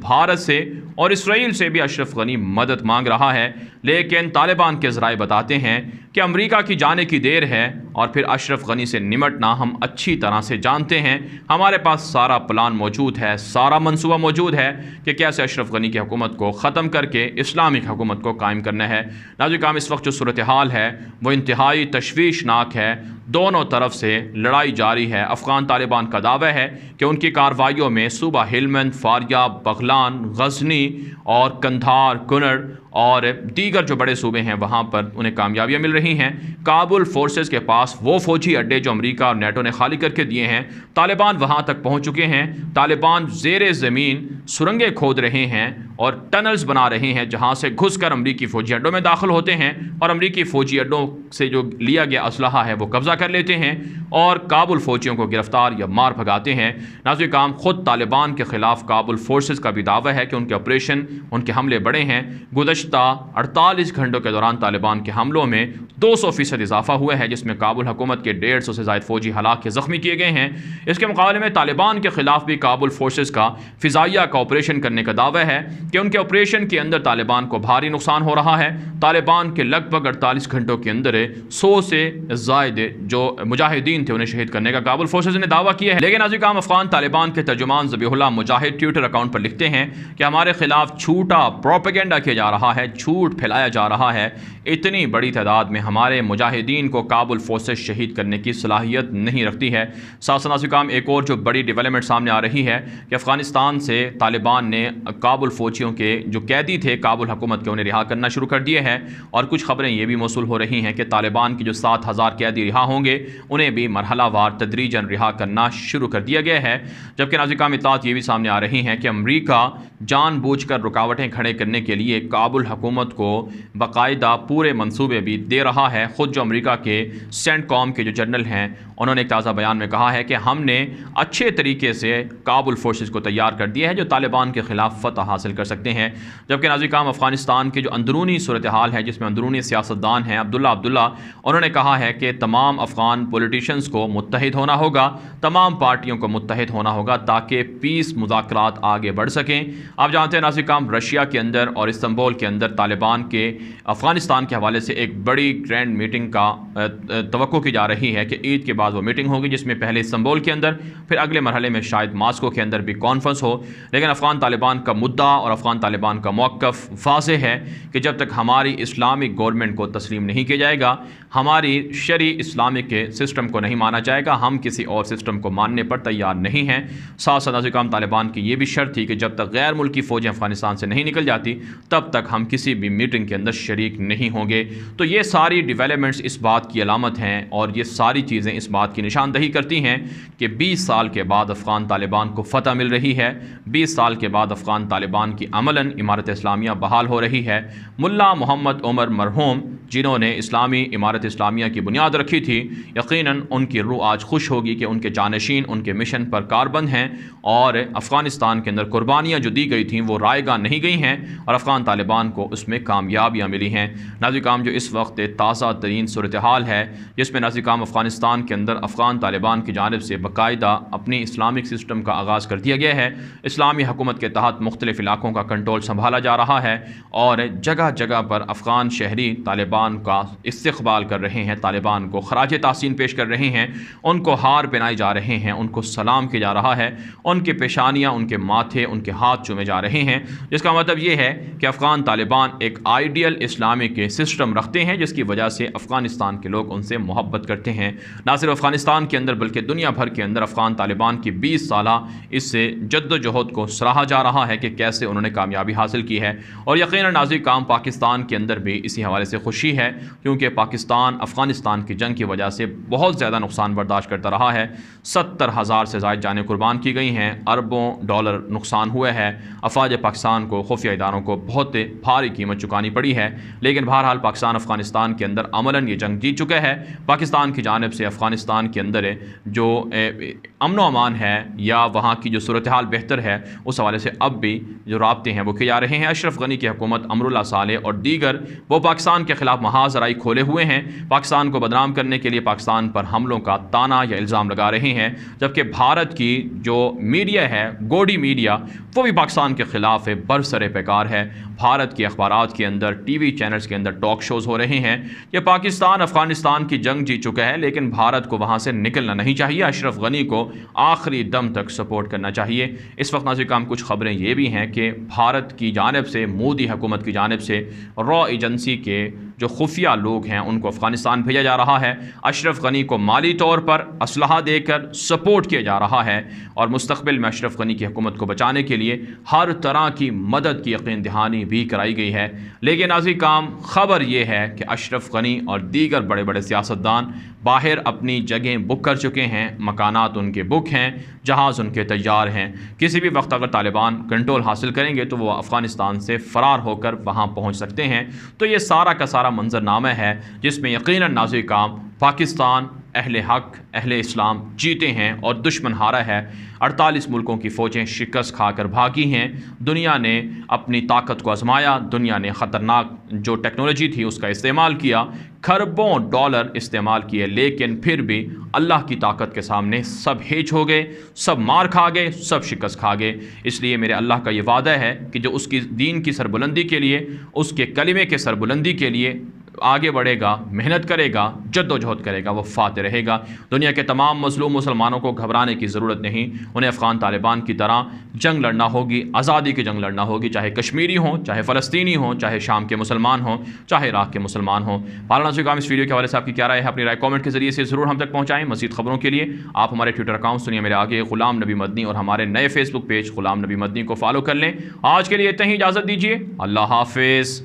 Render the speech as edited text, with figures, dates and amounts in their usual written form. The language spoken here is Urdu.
بھارت سے اور اسرائیل سے بھی اشرف غنی مدد مانگ رہا ہے، لیکن طالبان کے ذرائع بتاتے ہیں کہ امریکہ کی جانے کی دیر ہے اور پھر اشرف غنی سے نمٹنا ہم اچھی طرح سے جانتے ہیں۔ ہمارے پاس سارا پلان موجود ہے، سارا منصوبہ موجود ہے کہ کیسے اشرف غنی کی حکومت کو ختم کر کے اسلامک حکومت کو قائم کرنا ہے۔ ناظرین کرام، اس وقت جو صورتحال ہے وہ انتہائی تشویشناک ہے، دونوں طرف سے لڑائی جاری ہے۔ افغان طالبان کا دعویٰ ہے کہ ان کی کارروائیوں میں صوبہ ہلمند، فاریاب، بغلان، غزنی اور کندھار، کنڑ اور دیگر جو بڑے صوبے ہیں وہاں پر انہیں کامیابیاں مل رہی ہیں۔ کابل فورسز کے پاس وہ فوجی اڈے جو امریکہ اور نیٹو نے خالی کر کے دیے ہیں، طالبان وہاں تک پہنچ چکے ہیں۔ طالبان زیر زمین سرنگیں کھود رہے ہیں اور ٹنلز بنا رہے ہیں جہاں سے گھس کر امریکی فوجی اڈوں میں داخل ہوتے ہیں اور امریکی فوجی اڈوں سے جو لیا گیا اسلحہ ہے وہ قبضہ کر لیتے ہیں اور کابل فوجیوں کو گرفتار یا مار بھگاتے ہیں۔ ناظرین کرام، خود طالبان کے خلاف کابل فورسز کا بھی دعویٰ ہے کہ ان کے آپریشن، ان کے حملے بڑے ہیں۔ گزشتہ 48 گھنٹوں کے دوران طالبان کے حملوں میں 200% اضافہ ہوا ہے، جس میں کابل حکومت کے 150 سے زائد فوجی ہلاک یا زخمی کیے گئے ہیں۔ اس کے مقابلے میں طالبان کے خلاف بھی کابل فورسز کا فضائیہ کا آپریشن کرنے کا دعویٰ ہے کہ ان کے آپریشن کے اندر طالبان کو بھاری نقصان ہو رہا ہے۔ طالبان کے لگ بھگ 48 گھنٹوں کے اندر 100 سے زائد جو مجاہدین تھے انہیں شہید کرنے کا کابل فورسز نے دعویٰ کیا ہے۔ لیکن ناظرین کرام، افغان طالبان کے ترجمان ذبیح اللہ مجاہد ٹویٹر اکاؤنٹ پر لکھتے ہیں کہ ہمارے خلاف جھوٹا پروپیگنڈا کیا جا رہا ہے، جھوٹ پھیلایا جا رہا ہے۔ اتنی بڑی تعداد میں ہمارے مجاہدین کو کابل فورسز شہید کرنے کی صلاحیت نہیں رکھتی ہے۔ ساتھ ناظرین کرام، ایک اور جو بڑی ڈیولپمنٹ سامنے آ رہی ہے کہ افغانستان سے طالبان نے کابل فوجیوں کے جو قیدی تھے کابل حکومت کے، انہیں رہا کرنا شروع کر دیے ہیں، اور کچھ خبریں یہ بھی موصول ہو رہی ہیں کہ طالبان کی جو 7000 قیدی رہا ہوں گے انہیں بھی مرحلہ وار تدریجاً رہا کرنا شروع کر دیا گیا ہے۔ جبکہ ناظرین کرام، اطلاعات یہ بھی سامنے آ رہی ہیں کہ امریکہ جان بوجھ کر رکاوٹیں کھڑے کرنے کے لیے کابل حکومت کو باقاعدہ پورے منصوبے بھی دے رہا ہے۔ خود جو امریکہ کے سینٹ کام کے جو جنرل ہیں انہوں نے ایک تازہ بیان میں کہا ہے کہ ہم نے اچھے طریقے سے کابل فورسز کو تیار کر دیا ہے جو طالبان کے خلاف فتح حاصل کر سکتے ہیں۔ جبکہ ناظرین کرام، افغانستان کے جو اندرونی صورتحال ہے جس میں اندرونی سیاستدان ہیں عبداللہ انہوں نے کہا ہے کہ تمام افغان پولیٹیشنز کو متحد ہونا ہوگا، تمام پارٹیوں کو متحد ہونا ہوگا تاکہ پیس مذاکرات آگے بڑھ سکیں۔ آپ جانتے ہیں ناظرین کرام، رشیا کے اندر اور استنبول کے اندر طالبان کے افغانستان کے حوالے سے ایک بڑی گرینڈ میٹنگ کا توقع کی جا رہی ہے کہ عید کے بعد وہ میٹنگ ہوگی، جس میں پہلے استنبول کے اندر، پھر اگلے مرحلے میں شاید ماسکو کے اندر بھی کانفرنس ہو۔ لیکن افغان طالبان کا مدعا اور افغان طالبان کا موقف واضح ہے کہ جب تک ہماری اسلامک گورنمنٹ کو تسلیم نہیں کیا جائے گا، ہماری شرعی اسلامک کے سسٹم کو نہیں مانا جائے گا، ہم کسی اور سسٹم کو ماننے پر تیار نہیں ہیں۔ ساتھ ساتھ ناظرین کرام، طالبان کی یہ بھی شرط تھی کہ جب تک غیر ملکی فوجیں افغانستان سے نہیں نکل جاتی تب تک ہم کسی بھی میٹنگ کے اندر شریک نہیں ہوں گے۔ تو یہ ساری ڈیولپمنٹس اس بات کی علامت ہیں اور یہ ساری چیزیں اس بات کی نشاندہی کرتی ہیں کہ 20 سال کے بعد افغان طالبان کو فتح مل رہی ہے، 20 سال کے بعد افغان طالبان کی عملاً امارت اسلامیہ بحال ہو رہی ہے۔ ملا محمد عمر مرحوم جنہوں نے اسلامی امارت اسلامیہ کی بنیاد رکھی تھی، یقیناً ان کی روح آج خوش ہوگی کہ ان کے جانشین ان کے مشن پر کاربند ہیں اور افغانستان کے اندر قربانیاں جو دی گئی تھیں وہ رائے گاہ نہیں گئی ہیں اور افغان طالبان کو اس میں کامیابیاں ملی ہیں۔ ناظرین کرام، جو اس وقت تازہ ترین صورتحال ہے جس میں ناظرین کرام افغانستان کے اندر افغان طالبان کی جانب سے باقاعدہ اپنی اسلامک سسٹم کا آغاز کر دیا گیا ہے، اسلامی حکومت کے تحت مختلف علاقوں کا کنٹرول سنبھالا جا رہا ہے اور جگہ جگہ پر افغان شہری طالبان کا استقبال کر رہے ہیں، طالبان کو خراج تحسین پیش کر رہے ہیں، ان کو ہار پہنائے جا رہے ہیں، ان کو سلام کیا جا رہا ہے، ان کے پیشانیاں، ان کے ماتھے، ان کے ہاتھ چومے جا رہے ہیں، جس کا مطلب یہ ہے کہ افغان طالبان ایک آئیڈیل اسلامک سسٹم رکھتے ہیں جس کی وجہ سے افغانستان کے لوگ ان سے محبت کرتے ہیں۔ نہ صرف افغانستان کے اندر بلکہ دنیا بھر کے اندر افغان طالبان کی 20 سالہ اس سے جد و جہد کو سراہا جا رہا ہے کہ کیسے انہوں نے کامیابی حاصل کی ہے، اور یقیناً ناظرین کرام پاکستان کے اندر بھی اسی حوالے سے خوشی ہے کیونکہ پاکستان افغانستان کی جنگ کی وجہ سے بہت زیادہ نقصان برداشت کرتا رہا ہے۔ 70,000 سے زائد جانیں قربان کی گئی ہیں، اربوں ڈالر نقصان ہوا ہے، افواج پاکستان کو، خفیہ اداروں کو بہت بھاری قیمت چکانی پڑی ہے، لیکن بہرحال پاکستان افغانستان کے اندر عملاً یہ جنگ جیت چکا ہے۔ پاکستان کی جانب سے افغانستان کے اندر جو امن و امان ہے یا وہاں کی جو صورتحال بہتر ہے، اس حوالے سے اب بھی جو رابطے ہیں وہ کیے جا رہے ہیں۔ اشرف غنی کی حکومت، امراللہ صالح اور دیگر وہ پاکستان کے خلاف محاذ ذرائع کھولے ہوئے ہیں، پاکستان کو بدنام کرنے کے لیے پاکستان پر حملوں کا تانا یا الزام لگا رہے ہیں، جبکہ بھارت کی جو میڈیا ہے، گوڈی میڈیا، وہ بھی پاکستان کے خلاف برسر پیکار ہے۔ بھارت کے اخبارات کے اندر، ٹی وی چینلز کے اندر ٹاک شوز ہو رہے ہیں کہ پاکستان افغانستان کی جنگ جیت چکا ہے، لیکن بھارت کو وہاں سے نکلنا نہیں چاہیے، اشرف غنی کو آخری دم تک سپورٹ کرنا چاہیے۔ اس وقت ناظرین کام کچھ خبریں یہ بھی ہیں کہ بھارت کی جانب سے، مودی حکومت کی جانب سے را ایجنسی کے جو خفیہ لوگ ہیں ان کو افغانستان بھیجا جا رہا ہے، اشرف غنی کو مالی طور پر اسلحہ دے کر سپورٹ کیا جا رہا ہے، اور مستقبل میں اشرف غنی کی حکومت کو بچانے کے لیے ہر طرح کی مدد کی یقین دہانی بھی کرائی گئی ہے۔ لیکن ناظرین کام خبر یہ ہے کہ اشرف غنی اور دیگر بڑے بڑے سیاستدان باہر اپنی جگہیں بک کر چکے ہیں، مکانات ان کے بک ہیں، جہاز ان کے تیار ہیں، کسی بھی وقت اگر طالبان کنٹرول حاصل کریں گے تو وہ افغانستان سے فرار ہو کر وہاں پہنچ سکتے ہیں۔ تو یہ سارا کا سارا منظرنامہ ہے جس میں یقیناً ناظرین کام پاکستان، اہل حق، اہل اسلام جیتے ہیں اور دشمن ہارا ہے۔ 48 ملکوں کی فوجیں شکست کھا کر بھاگی ہیں، دنیا نے اپنی طاقت کو آزمایا، دنیا نے خطرناک جو ٹیکنالوجی تھی اس کا استعمال کیا، کھربوں ڈالر استعمال کیے، لیکن پھر بھی اللہ کی طاقت کے سامنے سب ہیچ ہو گئے، سب مار کھا گئے، سب شکست کھا گئے۔ اس لیے میرے اللہ کا یہ وعدہ ہے کہ جو اس کی دین کی سربلندی کے لیے، اس کے کلمے کے سربلندی کے لیے آگے بڑھے گا، محنت کرے گا، جد و جہد کرے گا، وہ فاتح رہے گا۔ دنیا کے تمام مظلوم مسلمانوں کو گھبرانے کی ضرورت نہیں، انہیں افغان طالبان کی طرح جنگ لڑنا ہوگی، آزادی کی جنگ لڑنا ہوگی، چاہے کشمیری ہوں، چاہے فلسطینی ہوں، چاہے شام کے مسلمان ہوں، چاہے عراق کے مسلمان ہوں۔ پالنا سے کام اس ویڈیو کے حوالے سے آپ کی کیا رائے ہے؟ اپنی رائے کامنٹ کے ذریعے سے ضرور ہم تک پہنچائیں۔ مزید خبروں کے لیے آپ ہمارے ٹویٹر اکاؤنٹ سنیے میرے آگے غلام نبی مدنی، اور ہمارے نئے فیس بک پیج غلام نبی مدنی کو فالو کر لیں۔ آج کے لیے اتنا ہی، اجازت دیجیے، اللہ حافظ۔